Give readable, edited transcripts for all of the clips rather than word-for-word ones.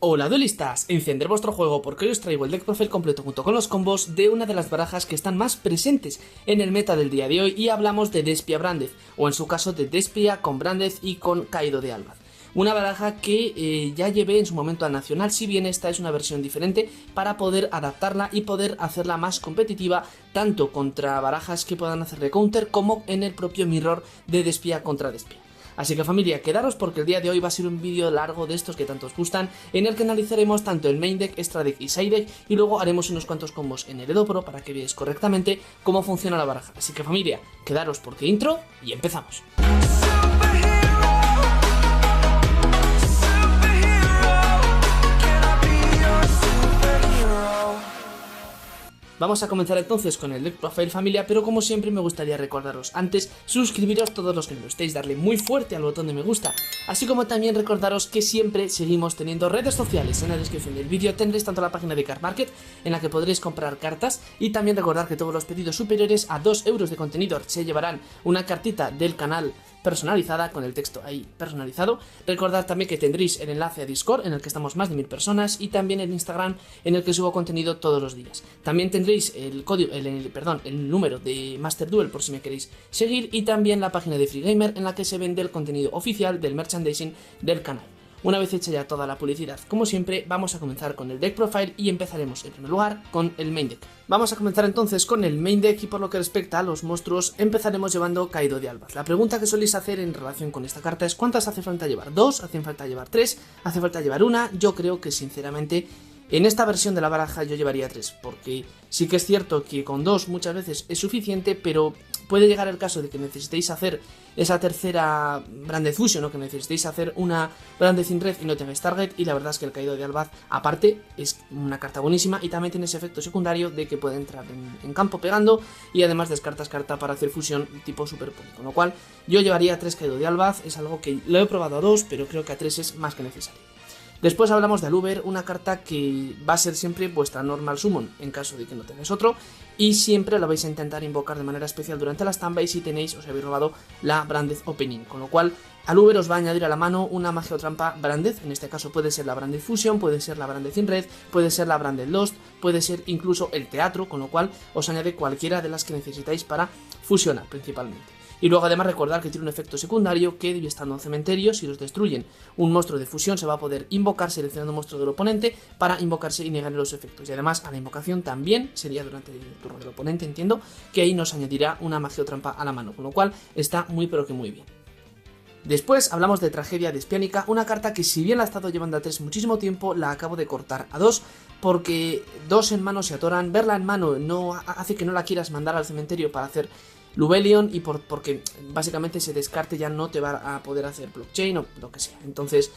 Hola duelistas, encender vuestro juego porque hoy os traigo el deck profile completo junto con los combos de una de las barajas que están más presentes en el meta del día de hoy y hablamos de Despia Brandes, o en su caso de Despia con Brandes y con Kaido de Albaz. Una baraja que ya llevé en su momento al Nacional, si bien esta es una versión diferente para poder adaptarla y poder hacerla más competitiva tanto contra barajas que puedan hacerle counter como en el propio mirror de Despia contra Despia. Así que familia, quedaros porque el día de hoy va a ser un vídeo largo de estos que tanto os gustan, en el que analizaremos tanto el main deck, extra deck y side deck, y luego haremos unos cuantos combos en el Edo Pro para que veáis correctamente cómo funciona la baraja. Así que familia, quedaros porque intro y empezamos. Vamos a comenzar entonces con el deck profile familia, pero como siempre me gustaría recordaros antes suscribiros todos los que no lo estéis, darle muy fuerte al botón de me gusta, así como también recordaros que siempre seguimos teniendo redes sociales. En la descripción del vídeo tendréis tanto la página de Card Market en la que podréis comprar cartas y también recordar que todos los pedidos superiores a 2 euros de contenido se llevarán una cartita del canal personalizada con el texto ahí personalizado. Recordad también que tendréis el enlace a Discord en el que estamos más de 1000 personas y también el Instagram en el que subo contenido todos los días. También tendréis el código, el número de Master Duel por si me queréis seguir y también la página de Free Gamer en la que se vende el contenido oficial del merchandising del canal. Una vez hecha ya toda la publicidad, como siempre, vamos a comenzar con el deck profile y empezaremos en primer lugar con el main deck. Vamos a comenzar entonces con el main deck y por lo que respecta a los monstruos, empezaremos llevando Kaido de Albaz. La pregunta que soléis hacer en relación con esta carta es ¿cuántas hace falta llevar? ¿2? ¿Hace falta llevar 3? ¿Hace falta llevar una? Yo creo que sinceramente en esta versión de la baraja yo llevaría 3, porque sí que es cierto que con 2 muchas veces es suficiente, pero puede llegar el caso de que necesitéis hacer esa tercera Branded Fusion o que necesitéis hacer una Branded in Red y no tengáis target, y la verdad es que el Kaido de Albaz aparte es una carta buenísima y también tiene ese efecto secundario de que puede entrar en campo pegando y además descartas carta para hacer fusión tipo super poli, con lo cual yo llevaría 3 Kaido de Albaz. Es algo que lo he probado a 2, pero creo que a 3 es más que necesario. Después hablamos de Aluber, una carta que va a ser siempre vuestra normal summon en caso de que no tengáis otro, y siempre la vais a intentar invocar de manera especial durante la standby si tenéis os habéis robado la Branded Opening, con lo cual Aluber os va a añadir a la mano una magia o trampa Branded. En este caso puede ser la Branded Fusion, puede ser la Branded in Red, puede ser la Branded Lost, puede ser incluso el teatro, con lo cual os añade cualquiera de las que necesitáis para fusionar principalmente. Y luego además recordar que tiene un efecto secundario que, estando en cementerio, si los destruyen un monstruo de fusión se va a poder invocar seleccionando un monstruo del oponente para invocarse y negarle los efectos. Y además a la invocación también sería durante el turno del oponente, entiendo, que ahí nos añadirá una magia o trampa a la mano, con lo cual está muy pero que muy bien. Después hablamos de Tragedia Despiánica, una carta que si bien la he estado llevando a 3 muchísimo tiempo, la acabo de cortar a 2 porque 2 en mano se atoran, verla en mano no hace que no la quieras mandar al cementerio para hacer Lubelion y porque básicamente ese descarte ya no te va a poder hacer blockchain o lo que sea. Entonces,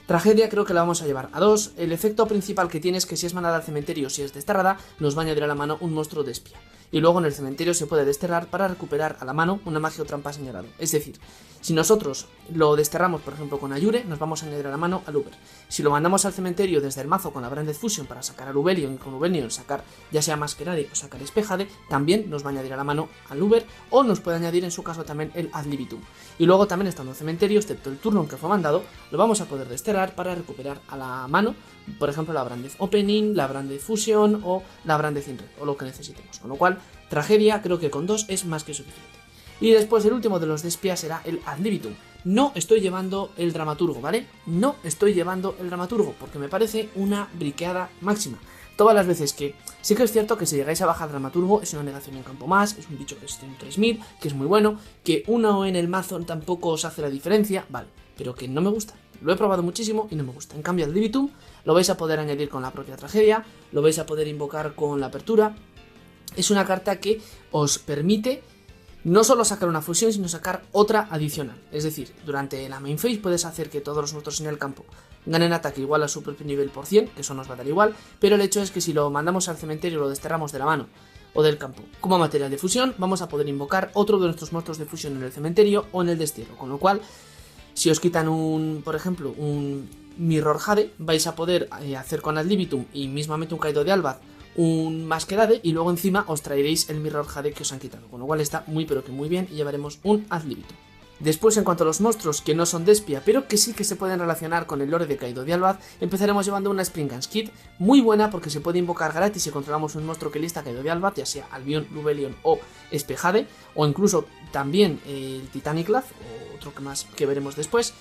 Tragedia creo que la vamos a llevar a 2. El efecto principal que tiene es que si es mandada al cementerio, si es desterrada, nos va a añadir a la mano un monstruo de espía. Y luego en el cementerio se puede desterrar para recuperar a la mano una magia o trampa señalado. Es decir, si nosotros lo desterramos, por ejemplo, con Ayure, nos vamos a añadir a la mano a Luber. Si lo mandamos al cementerio desde el mazo con la Branded Fusion para sacar a Lubelion y con Lubelion sacar ya sea Masquerade o sacar Espejade, también nos va a añadir a la mano a Luber, o nos puede añadir en su caso también el Ad Libitum. Y luego también estando en cementerio, excepto el turno en que fue mandado, lo vamos a poder desterrar para recuperar a la mano, por ejemplo, la Branded Opening, la Branded Fusion o la Branded in Red, o lo que necesitemos. Con lo cual, Tragedia creo que con 2 es más que suficiente. Y después el último de los Despia será el Ad Libitum. No estoy llevando el Dramaturgo, ¿vale? No estoy llevando el Dramaturgo porque me parece una briqueada máxima. Todas las veces que sí que es cierto que si llegáis a bajar Dramaturgo es una negación en campo más, es un bicho que está en 3000, que es muy bueno, que uno en el mazo tampoco os hace la diferencia, vale, pero que no me gusta. Lo he probado muchísimo y no me gusta. En cambio, Ad Libitum lo vais a poder añadir con la propia Tragedia, lo vais a poder invocar con la Apertura. Es una carta que os permite no solo sacar una fusión, sino sacar otra adicional. Es decir, durante la main phase puedes hacer que todos los monstruos en el campo ganen ataque igual a su propio nivel por 100, que eso nos va a dar igual, pero el hecho es que si lo mandamos al cementerio, lo desterramos de la mano o del campo como material de fusión, vamos a poder invocar otro de nuestros monstruos de fusión en el cementerio o en el destierro, con lo cual, si os quitan por ejemplo, un Mirror Jade, vais a poder hacer con Ad Libitum y mismamente un Kaido de Albaz un Masquerade y luego encima os traeréis el Mirror Jade que os han quitado, con lo cual está muy pero que muy bien y llevaremos un Ad Libitum. Después, en cuanto a los monstruos que no son Despia, pero que sí que se pueden relacionar con el lore de Kaido de Albaz, empezaremos llevando una Springans Kit muy buena porque se puede invocar gratis si controlamos un monstruo que lista Kaido de Albaz, ya sea Albion, Lubellion o Espejade, o incluso también el Titaniclad, o otro que más que veremos después.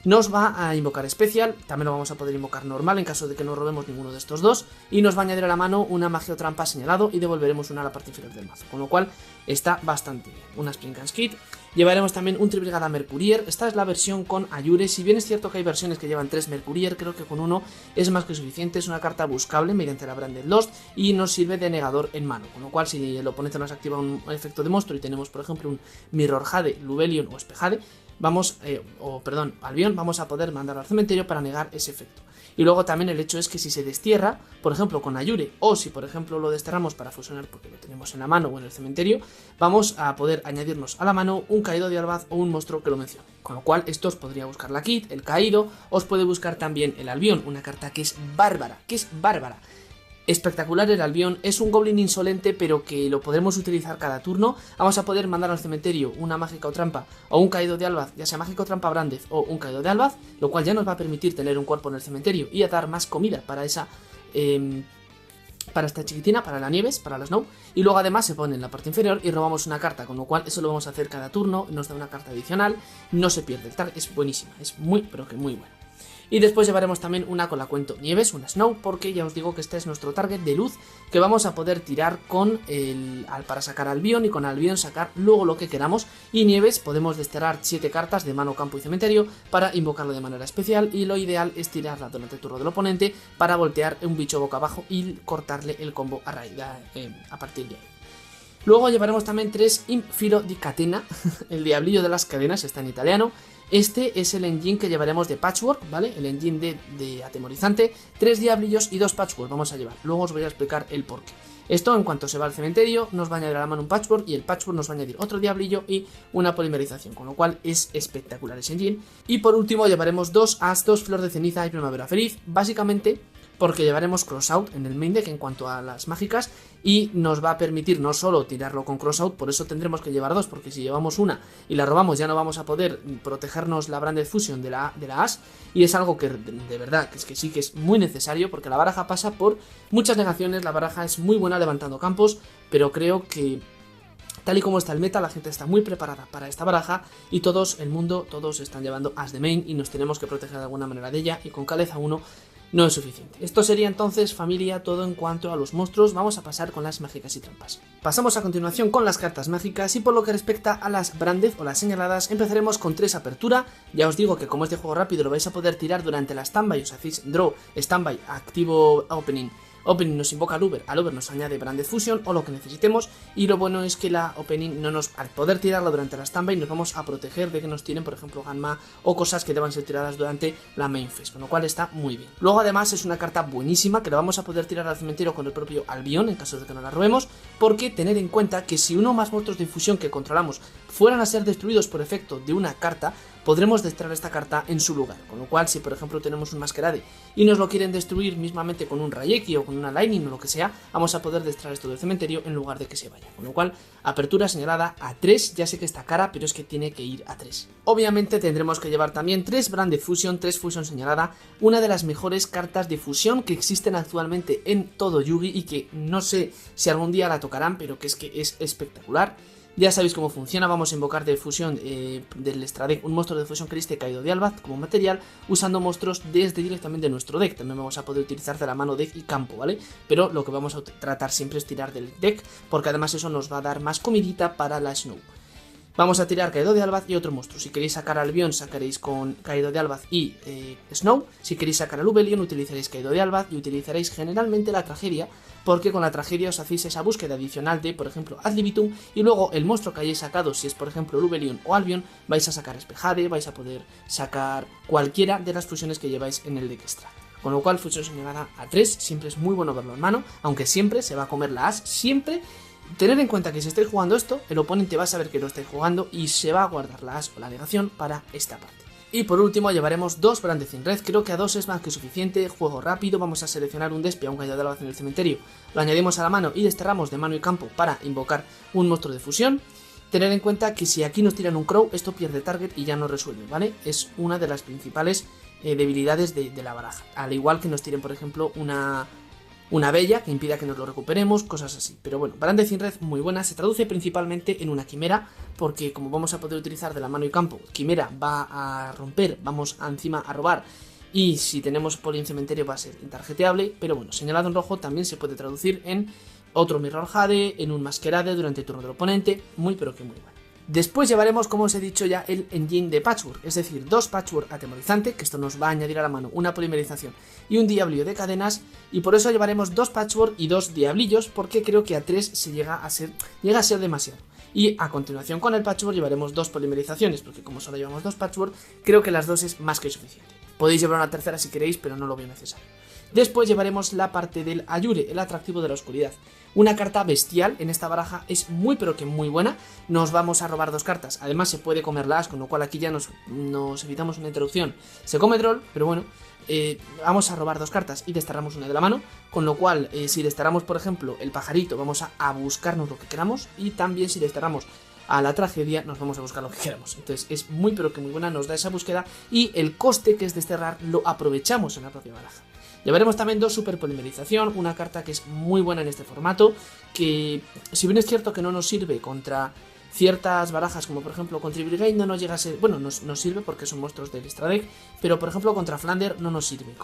Nos va a invocar especial, también lo vamos a poder invocar normal en caso de que no robemos ninguno de estos dos, y nos va a añadir a la mano una magia o trampa señalado y devolveremos una a la parte inferior del mazo, con lo cual está bastante bien. Una Springans Kit. Llevaremos también un Tribrigada Mercurier, esta es la versión con Ayure, si bien es cierto que hay versiones que llevan 3 Mercurier, creo que con uno es más que suficiente, es una carta buscable mediante la Branded Lost y nos sirve de negador en mano, con lo cual si el oponente nos activa un efecto de monstruo y tenemos por ejemplo un Mirror Jade, Lubellion o Espejade, Albion, vamos a poder mandarlo al cementerio para negar ese efecto. Y luego también el hecho es que si se destierra, por ejemplo con Ayure, o si por ejemplo lo desterramos para fusionar porque lo tenemos en la mano o en el cementerio, vamos a poder añadirnos a la mano un Kaido de Albaz o un monstruo que lo mencione. Con lo cual esto os podría buscar la Kit, el Caído, os puede buscar también el Albion, una carta que es bárbara, Espectacular el Albion, es un Goblin insolente pero que lo podremos utilizar cada turno. Vamos a poder mandar al cementerio una mágica o trampa o un Kaido de Albaz, ya sea mágica o trampa Brandez o un Kaido de Albaz, lo cual ya nos va a permitir tener un cuerpo en el cementerio y a dar más comida para esa para esta chiquitina, para la Nieves, para la Snow, y luego además se pone en la parte inferior y robamos una carta, con lo cual eso lo vamos a hacer cada turno, nos da una carta adicional, no se pierde el tag, es buenísima, es muy pero que muy buena. Y después llevaremos también una con la cuento Nieves, una Snow, porque ya os digo que este es nuestro target de luz que vamos a poder tirar con para sacar Albion y con Albion sacar luego lo que queramos. Y Nieves podemos desterrar 7 cartas de mano, campo y cementerio para invocarlo de manera especial y lo ideal es tirarla durante el turno del oponente para voltear un bicho boca abajo y cortarle el combo a partir de ahí. Luego llevaremos también 3 Infilo di Catena, el diablillo de las cadenas, está en italiano. Este es el engine que llevaremos de Patchwork, ¿vale? El engine de Atemorizante, 3 diablillos y 2 Patchwork vamos a llevar. Luego os voy a explicar el porqué. Esto en cuanto se va al cementerio nos va a añadir a la mano un Patchwork y el Patchwork nos va a añadir otro diablillo y una polimerización, con lo cual es espectacular ese engine. Y por último llevaremos 2 As, 2 Flor de Ceniza y Primavera Feliz, básicamente porque llevaremos Crossout en el main deck en cuanto a las mágicas y nos va a permitir no solo tirarlo con Crossout, por eso tendremos que llevar 2, porque si llevamos una y la robamos ya no vamos a poder protegernos la Branded Fusion de la As, y es algo que de verdad que sí que es muy necesario porque la baraja pasa por muchas negaciones, la baraja es muy buena levantando campos, pero creo que tal y como está el meta, la gente está muy preparada para esta baraja y todos están llevando As de main y nos tenemos que proteger de alguna manera de ella, y con Caleza 1 no es suficiente. Esto sería entonces, familia, todo en cuanto a los monstruos. Vamos a pasar con las mágicas y trampas. Pasamos a continuación con las cartas mágicas y por lo que respecta a las Branded o las señaladas, empezaremos con 3 apertura. Ya os digo que como es de juego rápido lo vais a poder tirar durante la standby, os hacéis draw, standby, activo, opening. Opening nos invoca al Uber nos añade Branded Fusion o lo que necesitemos, y lo bueno es que la Opening al poder tirarla durante la standby nos vamos a proteger de que nos tiren por ejemplo Ganma o cosas que deban ser tiradas durante la main phase, con lo cual está muy bien. Luego además es una carta buenísima que la vamos a poder tirar al cementerio con el propio Albion en caso de que no la robemos, porque tener en cuenta que si uno o más monstruos de infusión que controlamos fueran a ser destruidos por efecto de una carta, podremos desterrar esta carta en su lugar, con lo cual si por ejemplo tenemos un Masquerade y nos lo quieren destruir mismamente con un Raigeki o con una Lightning o lo que sea, vamos a poder desterrar esto del cementerio en lugar de que se vaya, con lo cual apertura señalada a 3, ya sé que está cara pero es que tiene que ir a 3. Obviamente tendremos que llevar también 3 Branded Fusion, 3 Fusion señalada, una de las mejores cartas de fusión que existen actualmente en todo Yugi y que no sé si algún día la tocarán, pero que es espectacular. Ya sabéis cómo funciona, vamos a invocar de fusión del extra deck un monstruo de fusión que liste Kaido de Albaz como material, usando monstruos desde directamente nuestro deck. También vamos a poder utilizar de la mano deck y campo, ¿vale? Pero lo que vamos a tratar siempre es tirar del deck, porque además eso nos va a dar más comidita para la Snow. Vamos a tirar Kaido de Albaz y otro monstruo. Si queréis sacar a Albion, sacaréis con Kaido de Albaz y Snow. Si queréis sacar a Lubellion, utilizaréis Kaido de Albaz y utilizaréis generalmente la tragedia, porque con la tragedia os hacéis esa búsqueda adicional de, por ejemplo, Ad Libitum, y luego el monstruo que hayáis sacado, si es por ejemplo Lubellion o Albion, vais a sacar Espejade, vais a poder sacar cualquiera de las fusiones que lleváis en el deck extra. Con lo cual, fusión señalada a 3, siempre es muy bueno verlo en mano, aunque siempre se va a comer la As, siempre. Tener en cuenta que si estáis jugando esto, el oponente va a saber que lo estáis jugando y se va a guardar la As o la negación para esta parte. Y por último llevaremos 2 Branded in Red, creo que a 2 es más que suficiente, juego rápido, vamos a seleccionar un Despia, un Kaido de Albaz en el cementerio, lo añadimos a la mano y desterramos de mano y campo para invocar un monstruo de fusión. tener en cuenta que si aquí nos tiran un Crow, esto pierde target y ya no resuelve, ¿vale? Es una de las principales debilidades de la baraja. Al igual que nos tiren, por ejemplo, una bella que impida que nos lo recuperemos, cosas así. Pero bueno, Branded in Red muy buena, se traduce principalmente en una quimera, porque como vamos a poder utilizar de la mano y campo, quimera va a romper, vamos encima a robar, y si tenemos poli en cementerio va a ser intargeteable, pero bueno, señalado en rojo también se puede traducir en otro Mirror Jade, en un Masquerade durante el turno del oponente, muy pero que muy bueno. Después llevaremos, como os he dicho ya, el engine de Patchwork, es decir, 2 Patchwork atemorizante, que esto nos va a añadir a la mano una polimerización y un diablillo de cadenas, y por eso llevaremos 2 Patchwork y 2 diablillos, porque creo que a 3 se llega a ser demasiado. Y a continuación con el Patchwork llevaremos 2 polimerizaciones, porque como solo llevamos 2 Patchwork, creo que las 2 es más que suficiente. Podéis llevar una tercera si queréis, pero no lo veo necesario. Después llevaremos la parte del Ayure, el atractivo de la oscuridad. Una carta bestial en esta baraja, es muy pero que muy buena. Nos vamos a robar 2 cartas, además se puede comer la As, con lo cual aquí ya nos evitamos una interrupción. Se come Troll, pero bueno, vamos a robar 2 cartas y desterramos una de la mano, con lo cual si desterramos por ejemplo el pajarito vamos a buscarnos lo que queramos, y también si desterramos a la tragedia nos vamos a buscar lo que queramos. Entonces es muy pero que muy buena, nos da esa búsqueda y el coste que es desterrar lo aprovechamos en la propia baraja. Llevaremos también 2 super polimerización, una carta que es muy buena en este formato, que si bien es cierto que no nos sirve contra ciertas barajas como por ejemplo contra Brigade no nos llega a ser, bueno, nos sirve porque son monstruos del extra deck, pero por ejemplo contra Flander no nos sirve,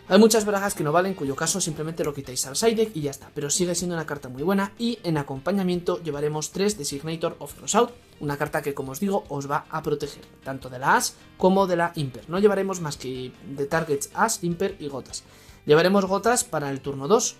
hay muchas barajas que no valen, en cuyo caso simplemente lo quitáis al side deck y ya está, pero sigue siendo una carta muy buena. Y en acompañamiento llevaremos 3 Designator of Crossout, una carta que como os digo os va a proteger, tanto de la As como de la Imper. No llevaremos más que de targets As, Imper y Gotas. Llevaremos Gotas para el turno 2,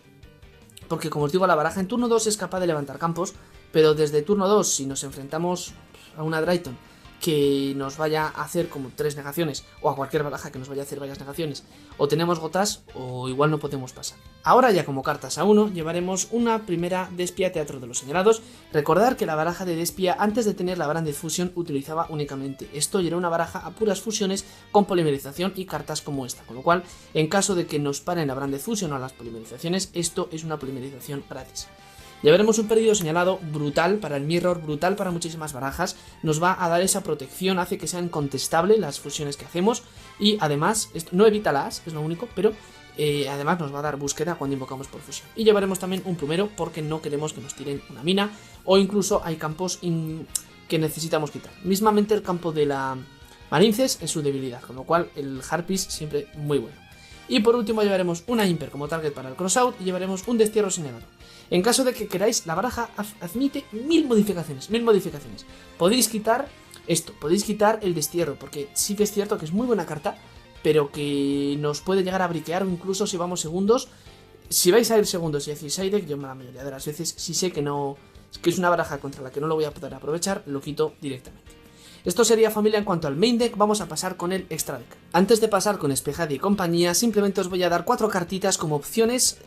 porque como os digo la baraja en turno 2 es capaz de levantar campos, pero desde turno 2 si nos enfrentamos a una Drayton que nos vaya a hacer como 3 negaciones, o a cualquier baraja que nos vaya a hacer varias negaciones, o tenemos Gotas o igual no podemos pasar. Ahora ya como cartas a 1 llevaremos una primera Despia Teatro de los Señalados. Recordar que la baraja de Despia antes de tener la Branded Fusion utilizaba únicamente esto y era una baraja a puras fusiones con polimerización y cartas como esta, con lo cual en caso de que nos paren la Branded Fusion o las polimerizaciones, esto es una polimerización gratis. Ya veremos un perdido señalado brutal para el Mirror, brutal para muchísimas barajas, nos va a dar esa protección, hace que sean incontestables las fusiones que hacemos y además, esto no evita las, es lo único, pero además nos va a dar búsqueda cuando invocamos por fusión. Y llevaremos también un plumero porque no queremos que nos tiren una mina o incluso hay campos que necesitamos quitar. Mismamente el campo de la Marinces es su debilidad, con lo cual el Harpies siempre muy bueno. Y por último llevaremos una Imper como target para el crossout y llevaremos un destierro señalado. En caso de que queráis, la baraja admite 1000 modificaciones, Podéis quitar esto, podéis quitar el destierro, porque sí que es cierto que es muy buena carta, pero que nos puede llegar a briquear, o incluso si vamos segundos. Si vais a ir segundos y hacéis side deck, yo la mayoría de las veces, si sé que es una baraja contra la que no lo voy a poder aprovechar, lo quito directamente. Esto sería, familia, en cuanto al main deck. Vamos a pasar con el extra deck. Antes de pasar con Espejade y compañía, simplemente os voy a dar 4 cartitas como opciones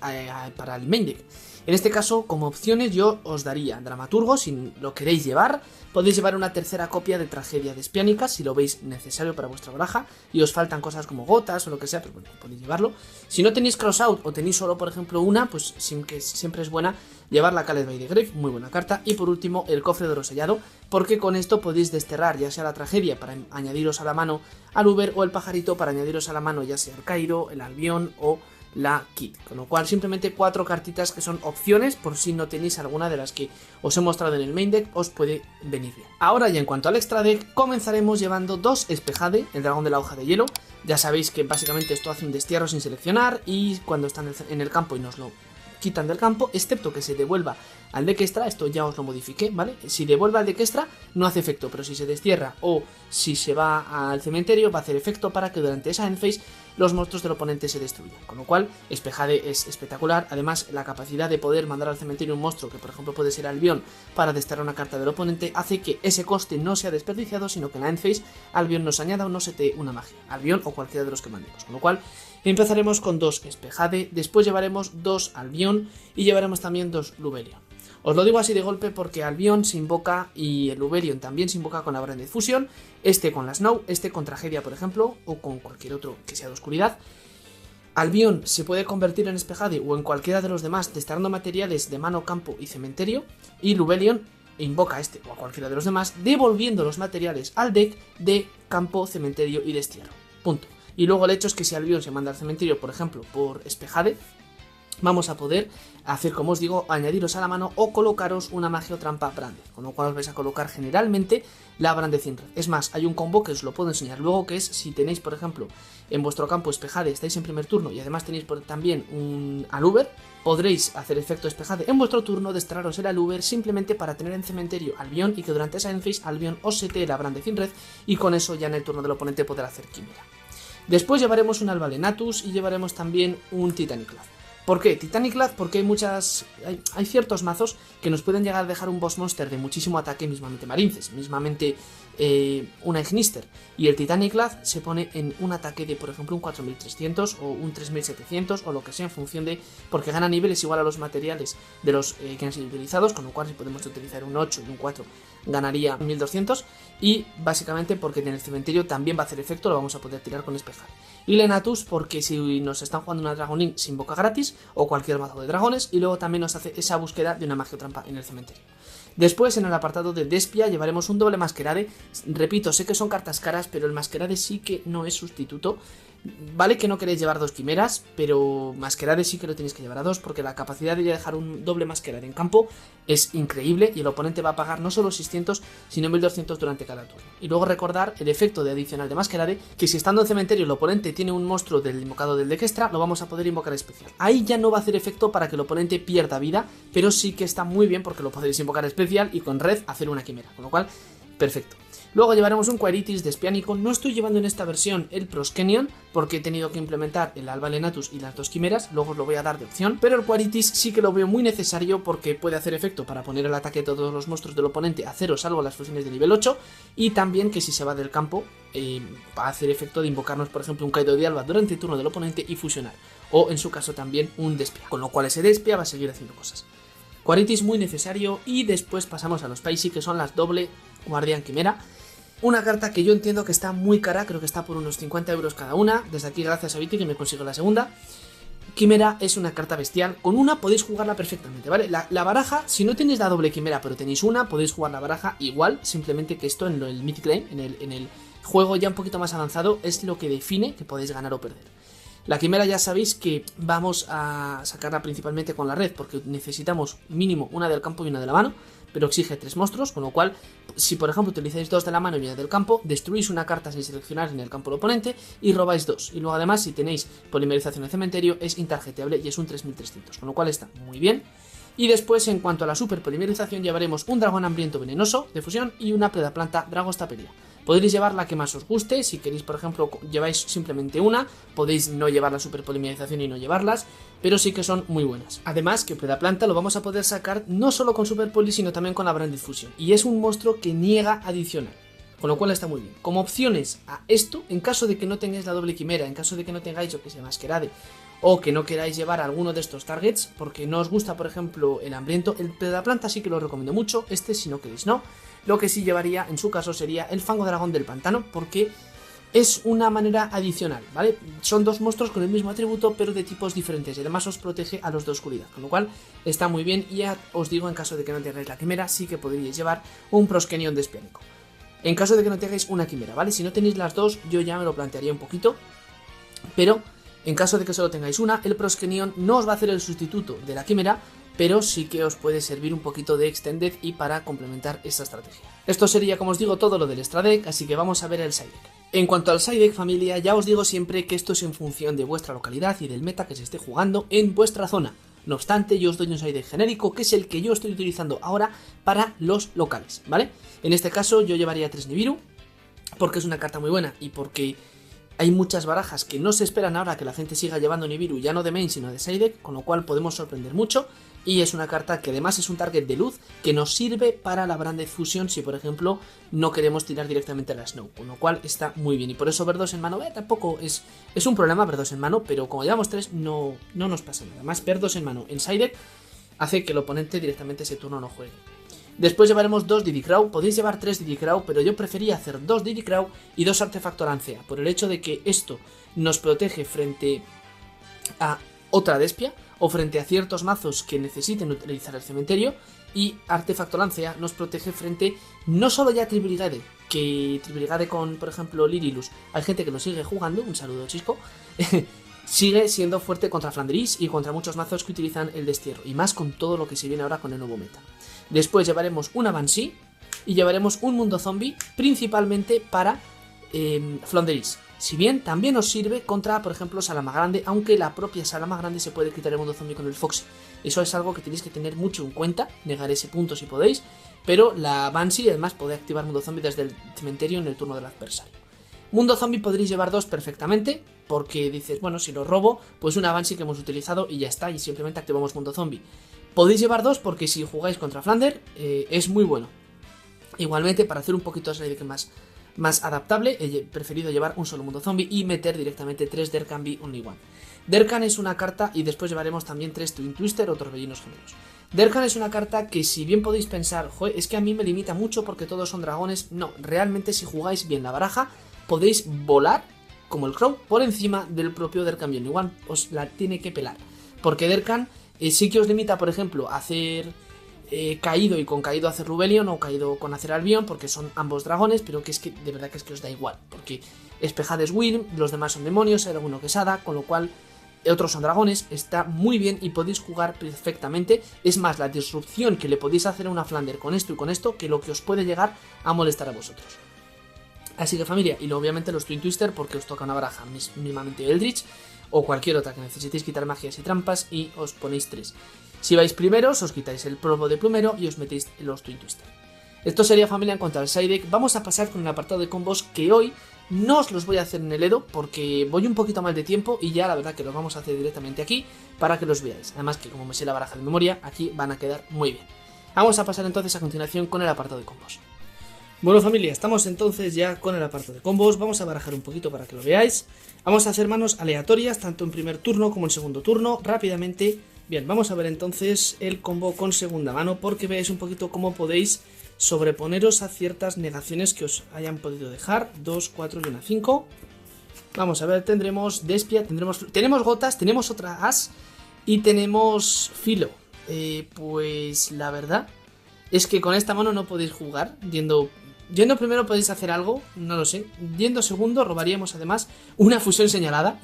para el main deck. En este caso, como opciones yo os daría Dramaturgo, si lo queréis llevar. Podéis llevar una tercera copia de Tragedia Despiánica, si lo veis necesario para vuestra baraja, y os faltan cosas como Gotas o lo que sea, pero bueno, podéis llevarlo. Si no tenéis Crossout o tenéis solo, por ejemplo, una, pues siempre es buena llevar la Called by the Grave, muy buena carta. Y por último, el Cofre de Oro Sellado, porque con esto podéis desterrar ya sea la Tragedia para añadiros a la mano al Uber, o el Pajarito para añadiros a la mano ya sea el Cairo, el Albión o la Kit, con lo cual simplemente 4 cartitas que son opciones por si no tenéis alguna de las que os he mostrado en el main deck, os puede venir bien. Ahora ya en cuanto al extra deck, comenzaremos llevando 2 Espejade, el dragón de la hoja de hielo. Ya sabéis que básicamente esto hace un destierro sin seleccionar y cuando están en el campo y nos lo quitan del campo, excepto que se devuelva al deck extra, esto ya os lo modifiqué, ¿vale? Si devuelve al deck extra no hace efecto, pero si se destierra o si se va al cementerio va a hacer efecto para que durante esa end phase los monstruos del oponente se destruyan, con lo cual Espejade es espectacular. Además la capacidad de poder mandar al cementerio un monstruo que por ejemplo puede ser Albión para desterrar una carta del oponente hace que ese coste no sea desperdiciado, sino que en la end phase Albión nos añada o no setee una magia, Albión o cualquiera de los que mandemos, con lo cual empezaremos con 2 Espejade, después llevaremos 2 Albión y llevaremos también 2 Lubelion. Os lo digo así de golpe porque Albión se invoca y el Lubelion también se invoca con la Branded Fusion, este con la Snow, este con Tragedia por ejemplo, o con cualquier otro que sea de oscuridad. Albión se puede convertir en Espejade o en cualquiera de los demás desterrando materiales de mano, campo y cementerio, y Lubelion invoca a este o a cualquiera de los demás, devolviendo los materiales al deck de campo, cementerio y destierro. Punto. Y luego el hecho es que si Albion se manda al cementerio, por ejemplo, por Espejade, vamos a poder hacer, como os digo, añadiros a la mano o colocaros una magia o trampa Branded, con lo cual os vais a colocar generalmente la Branded sin red. Es más, hay un combo que os lo puedo enseñar luego, que es si tenéis, por ejemplo, en vuestro campo Espejade, estáis en primer turno y además tenéis también un Aluber, podréis hacer efecto Espejade en vuestro turno, desterraros el Aluber simplemente para tener en cementerio Albion y que durante esa endphase Albion os setee la Branded sin red y con eso ya en el turno del oponente poder hacer Quimera. Después llevaremos un Albalenatus y llevaremos también un Titaniclad. ¿Por qué? Titaniclad porque hay ciertos mazos que nos pueden llegar a dejar un boss monster de muchísimo ataque, mismamente Marinces, mismamente una Ignister, y el Titaniclad se pone en un ataque de, por ejemplo, un 4300 o un 3700 o lo que sea en función de, porque gana niveles igual a los materiales de los que han sido utilizados, con lo cual si podemos utilizar un 8 y un 4 ganaría 1200, y básicamente porque en el cementerio también va a hacer efecto, lo vamos a poder tirar con Espejade. Y Lenatus porque si nos están jugando una Dragon se invoca gratis o cualquier mazo de dragones y luego también nos hace esa búsqueda de una magia o trampa en el cementerio. Después en el apartado de Despia llevaremos un doble Masquerade. Repito, sé que son cartas caras, pero el Masquerade sí que no es sustituto. Vale que no queréis llevar 2 quimeras, pero Masquerade sí que lo tenéis que llevar a 2 porque la capacidad de dejar un doble Masquerade en campo es increíble y el oponente va a pagar no solo 600 sino 1200 durante cada turno. Y luego recordar el efecto de adicional de Masquerade, que si estando en cementerio el oponente tiene un monstruo del invocado del deck extra, lo vamos a poder invocar especial. Ahí ya no va a hacer efecto para que el oponente pierda vida, pero sí que está muy bien porque lo podéis invocar especial y con red hacer una quimera, con lo cual, perfecto. Luego llevaremos un Quiritis Despiánico. No estoy llevando en esta versión el Proskenion porque he tenido que implementar el Albalenatus y las 2 quimeras, luego os lo voy a dar de opción, pero el Quiritis sí que lo veo muy necesario porque puede hacer efecto para poner el ataque de todos los monstruos del oponente a 0 salvo las fusiones de nivel 8, y también que si se va del campo va a hacer efecto de invocarnos, por ejemplo, un Kaido de Alba durante el turno del oponente y fusionar, o en su caso también un Despia, con lo cual ese Despia va a seguir haciendo cosas. Quiritis muy necesario. Y después pasamos a los Spicy, que son las doble Guardián Quimera. Una carta que yo entiendo que está muy cara, creo que está por unos 50 euros cada una. Desde aquí gracias a Viti que me consigo la segunda. Quimera es una carta bestial, con una podéis jugarla perfectamente, ¿vale? La baraja, si no tenéis la doble Quimera pero tenéis una, podéis jugar la baraja igual, simplemente que esto en el Mythic Lane, en el juego ya un poquito más avanzado, es lo que define que podéis ganar o perder. La Quimera ya sabéis que vamos a sacarla principalmente con la red, porque necesitamos mínimo una del campo y una de la mano, pero exige 3 monstruos, con lo cual, si por ejemplo utilizáis 2 de la mano y una del campo, destruís una carta sin seleccionar en el campo del oponente y robáis 2. Y luego además, si tenéis polimerización de cementerio, es intargeteable y es un 3300, con lo cual está muy bien. Y después, en cuanto a la super polimerización, llevaremos un dragón hambriento venenoso de fusión y una planta Dragostapelia. Podréis llevar la que más os guste, si queréis por ejemplo lleváis simplemente una, podéis no llevar la super polimerización y no llevarlas, pero sí que son muy buenas. Además que planta lo vamos a poder sacar no solo con super poli sino también con la Branded Fusion, y es un monstruo que niega adicional, con lo cual está muy bien. Como opciones a esto, en caso de que no tengáis la doble quimera, en caso de que no tengáis lo que se Masquerade, o que no queráis llevar alguno de estos targets, porque no os gusta por ejemplo el hambriento, el planta sí que lo recomiendo mucho, este si no queréis no. Lo que sí llevaría en su caso sería el Fango Dragón del Pantano, porque es una manera adicional, ¿vale? Son 2 monstruos con el mismo atributo, pero de tipos diferentes, y además os protege a los de oscuridad, con lo cual está muy bien. Y ya os digo, en caso de que no tengáis la quimera, sí que podríais llevar un Proskenion Despiánico. En caso de que no tengáis una quimera, ¿vale? Si no tenéis las 2, yo ya me lo plantearía un poquito, pero en caso de que solo tengáis una, el Proskenion no os va a hacer el sustituto de la quimera, pero sí que os puede servir un poquito de Extended y para complementar esta estrategia. Esto sería, como os digo, todo lo del extra deck, así que vamos a ver el side deck. En cuanto al side deck, familia, ya os digo siempre que esto es en función de vuestra localidad y del meta que se esté jugando en vuestra zona. No obstante, yo os doy un side deck genérico, que es el que yo estoy utilizando ahora para los locales, ¿vale? En este caso yo llevaría 3 Nibiru, porque es una carta muy buena y porque hay muchas barajas que no se esperan ahora que la gente siga llevando Nibiru ya no de main sino de side deck, con lo cual podemos sorprender mucho. Y es una carta que además es un target de luz que nos sirve para la Branded Fusion si por ejemplo no queremos tirar directamente a la Snow, con lo cual está muy bien. Y por eso ver 2 en mano tampoco es un problema ver 2 en mano, pero como llevamos 3 no nos pasa nada. Más ver 2 en mano en side deck hace que el oponente directamente ese turno no juegue. Después llevaremos 2 Diddy Crow, podéis llevar 3 Diddy Crow, pero yo prefería hacer 2 Diddy Crow y 2 Artefacto Lancea, por el hecho de que esto nos protege frente a otra Despia, o frente a ciertos mazos que necesiten utilizar el cementerio, y Artefacto Lancea nos protege frente no solo ya a Tribrigade, que Tribrigade con, por ejemplo, Lirilus, hay gente que lo sigue jugando, un saludo Chisco, sigue siendo fuerte contra Flandris y contra muchos mazos que utilizan el destierro, y más con todo lo que se viene ahora con el nuevo meta. Después llevaremos una Banshee y llevaremos un Mundo Zombie principalmente para Flandris. Si bien también os sirve contra, por ejemplo, Salamagrande, aunque la propia Salamagrande se puede quitar el Mundo Zombie con el Foxy. Eso es algo que tenéis que tener mucho en cuenta, negar ese punto si podéis, pero la Banshee además puede activar Mundo Zombie desde el cementerio en el turno del adversario. Mundo Zombie podréis llevar 2 perfectamente, porque dices, bueno, si lo robo, pues una Banshee que hemos utilizado y ya está, y simplemente activamos Mundo Zombie. Podéis llevar 2 porque si jugáis contra Flander es muy bueno. Igualmente, para hacer un poquito de más adaptable, he preferido llevar un solo Mundo Zombie y meter directamente 3 Dercan B Only One. Dercan es una carta, y después llevaremos también 3 Twin Twister o Torbellinos Gemelos. Dercan es una carta que, si bien podéis pensar, joder, es que a mí me limita mucho porque todos son dragones, no, realmente si jugáis bien la baraja, podéis volar, como el Crow, por encima del propio Dercan B Only One, os la tiene que pelar. Porque Dercan sí que os limita, por ejemplo, a hacer Caído y con Caído hacer Rubelion o Caído con hacer Albion, porque son ambos dragones, pero que es que de verdad que es que os da igual, porque Espejades Wyrm, los demás son demonios, hay alguno que es hada, con lo cual otros son dragones, está muy bien y podéis jugar perfectamente. Es más la disrupción que le podéis hacer a una Flander con esto y con esto que lo que os puede llegar a molestar a vosotros. Así que familia, y luego obviamente los Twin Twister porque os toca una baraja mismamente Eldritch o cualquier otra que necesitéis quitar magias y trampas y os ponéis 3. Si vais primeros, os quitáis el polvo de plumero y os metéis los Twin Twister. Esto sería familia en cuanto al side deck. Vamos a pasar con el apartado de combos que hoy no os los voy a hacer en el Edo porque voy un poquito mal de tiempo y ya la verdad que los vamos a hacer directamente aquí para que los veáis. Además que como me sé la baraja de memoria, aquí van a quedar muy bien. Vamos a pasar entonces a continuación con el apartado de combos. Bueno familia, estamos entonces ya con el apartado de combos, vamos a barajar un poquito para que lo veáis. Vamos a hacer manos aleatorias, tanto en primer turno como en segundo turno, rápidamente. Bien, vamos a ver entonces el combo con segunda mano, porque veáis un poquito cómo podéis sobreponeros a ciertas negaciones que os hayan podido dejar. 2, 4 y una 5. Vamos a ver, tendremos Despia, tenemos Gotas, tenemos otra As y tenemos Filo. Pues la verdad es que con esta mano no podéis jugar. Yendo primero podéis hacer algo, no lo sé. Yendo segundo robaríamos además una fusión señalada.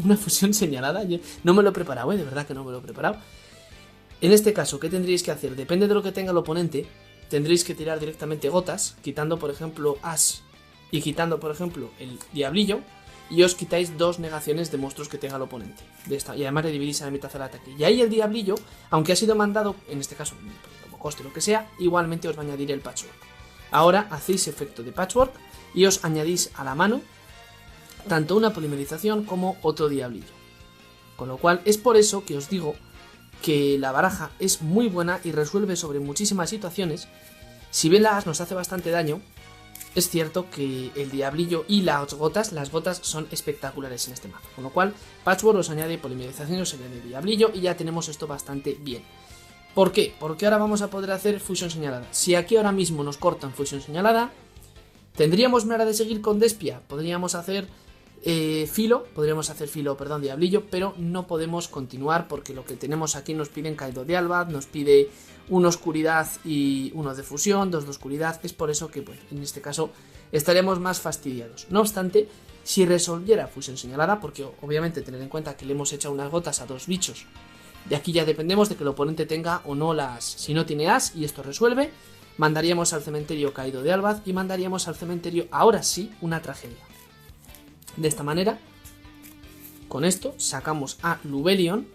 Yo no me lo he preparado, de verdad que no me lo he preparado. En este caso, ¿qué tendríais que hacer? Depende de lo que tenga el oponente. Tendréis que tirar directamente Gotas, quitando por ejemplo As y quitando por ejemplo el Diablillo. Y os quitáis 2 negaciones de monstruos que tenga el oponente. Y además le dividís a la mitad del ataque. Y ahí el Diablillo, aunque ha sido mandado, en este caso como coste lo que sea, igualmente os va a añadir el Patchwork. Ahora hacéis efecto de Patchwork y os añadís a la mano tanto una polimerización como otro Diablillo. Con lo cual es por eso que os digo que la baraja es muy buena y resuelve sobre muchísimas situaciones. Si bien la As nos hace bastante daño, es cierto que el Diablillo y las gotas son espectaculares en este mazo. Con lo cual Patchwork os añade polimerización, os añade Diablillo y ya tenemos esto bastante bien. ¿Por qué? Porque ahora vamos a poder hacer fusión señalada. Si aquí ahora mismo nos cortan fusión señalada, tendríamos manera de seguir con Despia. Podríamos hacer Diablillo, pero no podemos continuar porque lo que tenemos aquí nos piden Caído de Albad, nos pide una oscuridad y uno de fusión, 2 de oscuridad. Es por eso que pues, en este caso estaremos más fastidiados. No obstante, si resolviera fusión señalada, porque obviamente tener en cuenta que le hemos echado unas gotas a 2 bichos, de aquí ya dependemos de que el oponente tenga o no la As. Si no tiene As y esto resuelve, mandaríamos al cementerio Caído de Albad y mandaríamos al cementerio, ahora sí, una tragedia. De esta manera, con esto sacamos a Lubelion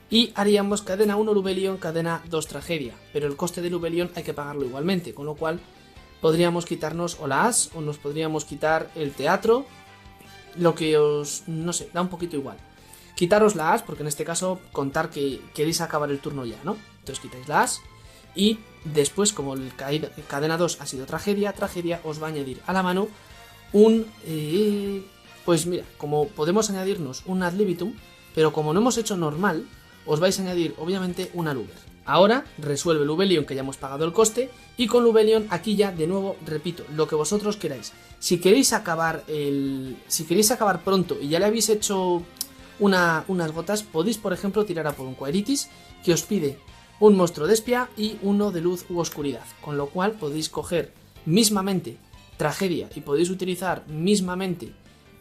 y haríamos cadena 1 Lubelion, cadena 2 tragedia. Pero el coste de Lubelion hay que pagarlo igualmente, con lo cual podríamos quitarnos o la As o nos podríamos quitar el teatro, lo que no sé, da un poquito igual. Quitaros la As, porque en este caso contar que queréis acabar el turno ya, ¿no? Entonces quitáis la As y después, como el cadena 2 ha sido tragedia os va a añadir a la mano pues mira, como podemos añadirnos un Ad Libitum, pero como no hemos hecho normal, os vais a añadir obviamente una Luber. Ahora resuelve Lubelion, que ya hemos pagado el coste, y con Lubelion aquí ya de nuevo repito, lo que vosotros queráis. Si queréis acabar pronto y ya le habéis hecho unas gotas, podéis por ejemplo tirar a por un Quaeritis que os pide un monstruo de espía y uno de luz u oscuridad, con lo cual podéis coger mismamente tragedia y podéis utilizar mismamente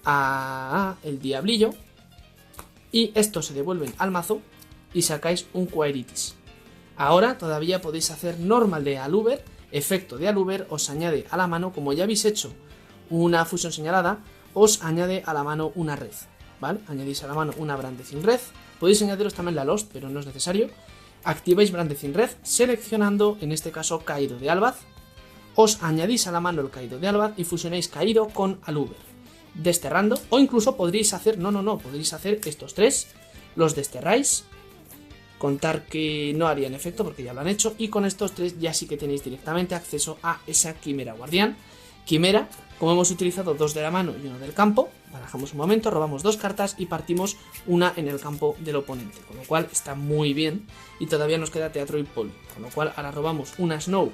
a el diablillo y estos se devuelven al mazo y sacáis un Quaeritis. Ahora todavía podéis hacer normal de Aluber, efecto de Aluber os añade a la mano, como ya habéis hecho una fusión señalada, os añade a la mano una red, ¿vale? Añadís a la mano una Brandecin Red, podéis añadiros también la Lost, pero no es necesario. Activáis Brandecin Red, seleccionando en este caso Caído de Albaz, os añadís a la mano el Caído de Albaz y fusionáis Caído con Aluber, desterrando, o incluso podréis hacer, podréis hacer estos tres, los desterráis, contar que no harían efecto porque ya lo han hecho, y con estos tres ya sí que tenéis directamente acceso a esa Quimera Guardián. Quimera, como hemos utilizado dos de la mano y uno del campo, barajamos un momento, robamos dos cartas y partimos una en el campo del oponente, con lo cual está muy bien y todavía nos queda teatro y poli, con lo cual ahora robamos una Snow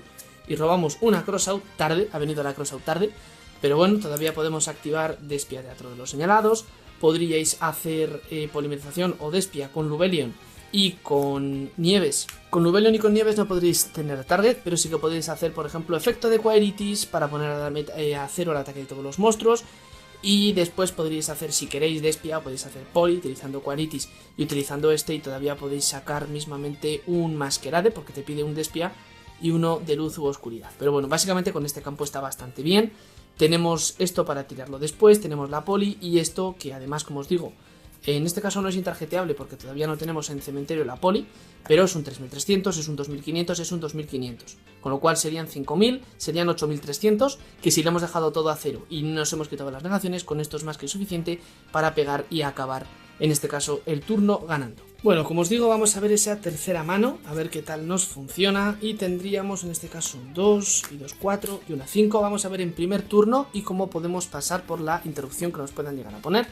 y robamos una Crossout tarde, ha venido la Crossout tarde, pero bueno, todavía podemos activar Despia Teatro de los Señalados, podríais hacer polimerización o Despia con Lubelion y con Nieves. Con Lubelion y con Nieves no podréis tener target, pero sí que podéis hacer, por ejemplo, efecto de Quaeritis para poner a cero el ataque de todos los monstruos. Y después podríais hacer, si queréis, Despia, podéis hacer Poli utilizando Quaeritis y utilizando este, y todavía podéis sacar mismamente un Masquerade porque te pide un Despia y uno de luz u oscuridad. Pero bueno, básicamente con este campo está bastante bien. Tenemos esto para tirarlo después, tenemos la Poli y esto que además, como os digo, en este caso no es intarjeteable porque todavía no tenemos en cementerio la Poli, pero es un 3300, es un 2500, es un 2500. Con lo cual serían 5000, serían 8300, que si le hemos dejado todo a cero y nos hemos quitado las negaciones, con esto es más que suficiente para pegar y acabar, en este caso, el turno ganando. Bueno, como os digo, vamos a ver esa tercera mano, a ver qué tal nos funciona, y tendríamos en este caso un 2, y 2, 4 y una 5. Vamos a ver en primer turno y cómo podemos pasar por la interrupción que nos puedan llegar a poner.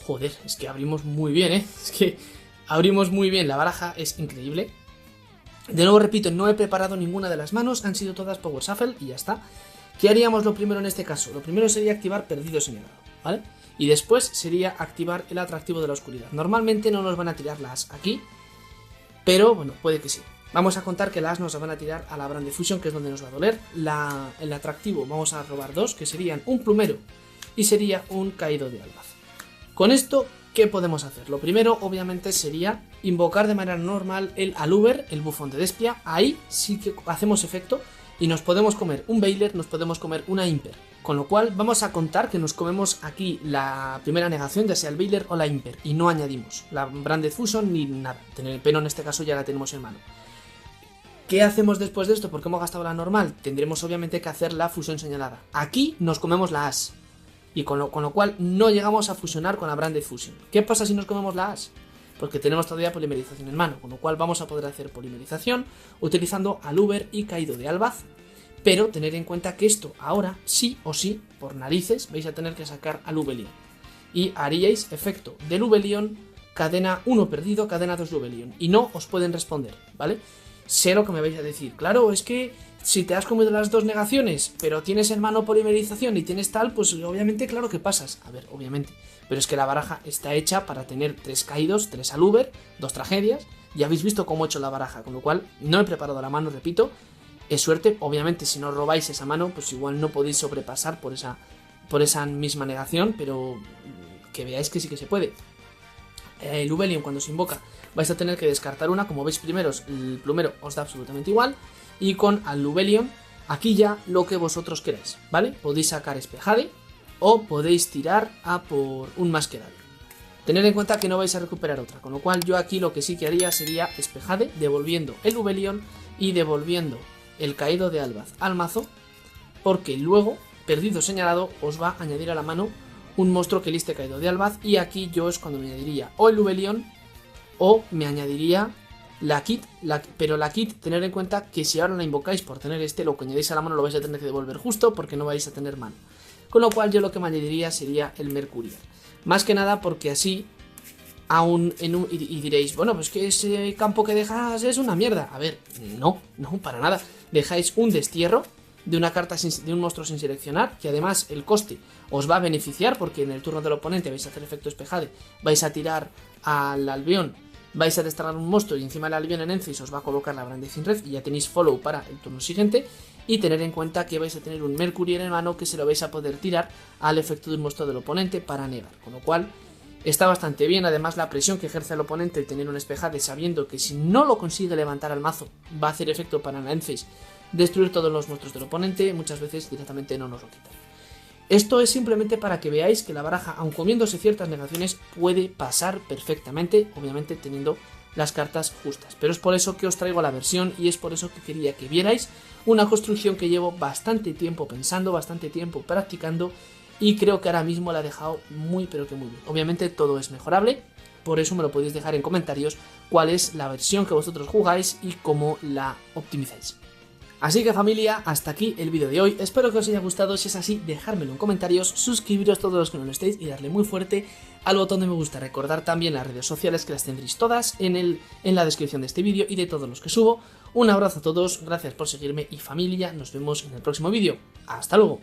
Joder, es que abrimos muy bien, es que abrimos muy bien, la baraja es increíble. De nuevo repito, no he preparado ninguna de las manos, han sido todas Power Shuffle y ya está. ¿Qué haríamos lo primero en este caso? Lo primero sería activar Perdido Señalado, ¿vale? Y después sería activar el atractivo de la oscuridad. Normalmente no nos van a tirar las aquí, pero bueno, puede que sí. Vamos a contar que las nos van a tirar a la Brand Fusion, que es donde nos va a doler. El atractivo vamos a robar dos, que serían un plumero y sería un Caído de Albaz. Con esto, ¿qué podemos hacer? Lo primero, obviamente, sería invocar de manera normal el Aluber, el bufón de Despia. Ahí sí que hacemos efecto y nos podemos comer un Bailer, nos podemos comer una Imper. Con lo cual, vamos a contar que nos comemos aquí la primera negación, ya sea el Bailer o la Imper, y no añadimos la Branded Fusion ni nada. El peno en este caso ya la tenemos en mano. ¿Qué hacemos después de esto? Porque hemos gastado la normal. Tendremos obviamente que hacer la fusión señalada. Aquí nos comemos la As. Y con lo cual no llegamos a fusionar con la Branded Fusion. ¿Qué pasa si nos comemos la As? Porque tenemos todavía polimerización en mano, con lo cual vamos a poder hacer polimerización utilizando Aluber y Caído de Albaz. Pero tener en cuenta que esto ahora, sí o sí, por narices, vais a tener que sacar a Lubelion. Y haríais efecto de Lubelion, cadena 1 perdido, cadena 2 Lubelion. Y no os pueden responder, ¿vale? Sé lo que me vais a decir. Claro, es que si te has comido las dos negaciones, pero tienes en mano polimerización y tienes tal, pues obviamente claro que pasas. A ver, obviamente. Pero es que la baraja está hecha para tener 3 caídos, 3 Aluber, 2 tragedias. Ya habéis visto cómo he hecho la baraja, con lo cual no he preparado la mano, repito. Es suerte, obviamente si no robáis esa mano, pues igual no podéis sobrepasar por esa misma negación, pero que veáis que sí que se puede. Lubelion cuando se invoca vais a tener que descartar una, como veis primeros el plumero os da absolutamente igual, y con al Lubelion aquí ya lo que vosotros queráis, ¿vale? Podéis sacar Espejade o podéis tirar a por un Masquerade. Tened en cuenta que no vais a recuperar otra, con lo cual yo aquí lo que sí que haría sería Espejade, devolviendo el Lubelion y devolviendo el Caído de Albaz al mazo, porque luego, perdido señalado, os va a añadir a la mano un monstruo que liste Caído de Albaz, y aquí yo es cuando me añadiría o el Lubelion o me añadiría la kit, pero la kit, tener en cuenta que si ahora la invocáis por tener lo que añadís a la mano lo vais a tener que devolver justo porque no vais a tener mano. Con lo cual yo lo que me añadiría sería el Mercurial. Más que nada porque así, y diréis, bueno, pues que ese campo que dejas es una mierda. A ver, no, para nada. Dejáis un destierro de una carta de un monstruo sin seleccionar, que además el coste os va a beneficiar porque en el turno del oponente vais a hacer efecto Espejade, vais a tirar al Albión vais a desterrar un monstruo y encima la albion en Enfys os va a colocar la Brand Death in Red y ya tenéis follow para el turno siguiente. Y tener en cuenta que vais a tener un Mercury en mano que se lo vais a poder tirar al efecto de un monstruo del oponente para negar, con lo cual está bastante bien. Además, la presión que ejerce el oponente el tener un Espejade, sabiendo que si no lo consigue levantar al mazo va a hacer efecto para la Enfys destruir todos los monstruos del oponente, muchas veces directamente no nos lo quitan. Esto es simplemente para que veáis que la baraja, aun comiéndose ciertas negaciones, puede pasar perfectamente, obviamente teniendo las cartas justas. Pero es por eso que os traigo la versión y es por eso que quería que vierais una construcción que llevo bastante tiempo pensando, bastante tiempo practicando y creo que ahora mismo la he dejado muy pero que muy bien. Obviamente todo es mejorable, por eso me lo podéis dejar en comentarios cuál es la versión que vosotros jugáis y cómo la optimizáis. Así que familia, hasta aquí el vídeo de hoy, espero que os haya gustado. Si es así, dejármelo en comentarios, suscribiros todos los que no lo estéis y darle muy fuerte al botón de me gusta. Recordar también las redes sociales que las tendréis todas en la descripción de este vídeo y de todos los que subo. Un abrazo a todos, gracias por seguirme y familia, nos vemos en el próximo vídeo. ¡Hasta luego!